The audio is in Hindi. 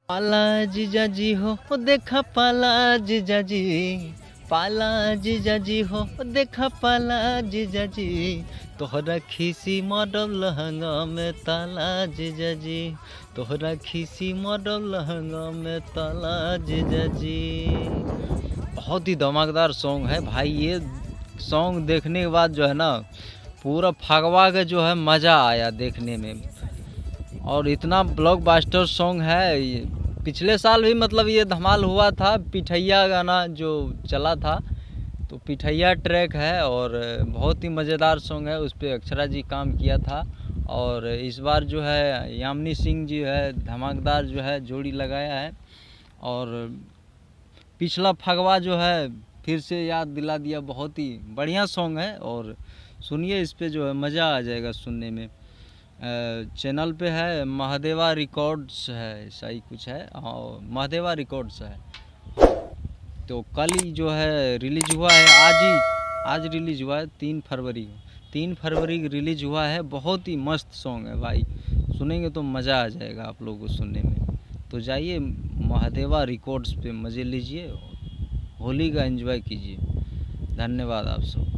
पाला जीजा जी हो देखा पाला जीजा जी, पाला जीजा जी हो देखा पाला जीजा जी, तोहरा खीसी मॉडल लहंगा में ताला जीजा जी, तोहरा खीसी मॉडल लहंगा में ताला जीजा जी। बहुत ही धमाकेदार सॉन्ग है भाई। ये सॉन्ग देखने के बाद जो है ना पूरा फगवा के जो है मज़ा आया देखने में। और इतना ब्लॉकबस्टर सॉन्ग है। पिछले साल भी मतलब ये धमाल हुआ था, पिठैया गाना जो चला था, तो पिठैया ट्रैक है और बहुत ही मज़ेदार सॉन्ग है। उस पर अक्षरा जी काम किया था और इस बार जो है यामिनी सिंह जी है धमाकेदार जो है जोड़ी लगाया है। और पिछला फगवा जो है फिर से याद दिला दिया। बहुत ही बढ़िया सॉन्ग है और सुनिए, इस पे जो है मज़ा आ जाएगा सुनने में। चैनल पे है महादेवा रिकॉर्ड्स है, ऐसा ही कुछ है। हाँ, महादेवा रिकॉर्ड्स है। तो कल ही जो है रिलीज हुआ है, आज रिलीज हुआ है 3 फरवरी को। 3 फरवरी की रिलीज हुआ है। बहुत ही मस्त सॉन्ग है भाई, सुनेंगे तो मज़ा आ जाएगा आप लोगों को सुनने में। तो जाइए महादेवा रिकॉर्ड्स पे मज़े लीजिए, होली का एंजॉय कीजिए। धन्यवाद आप सब।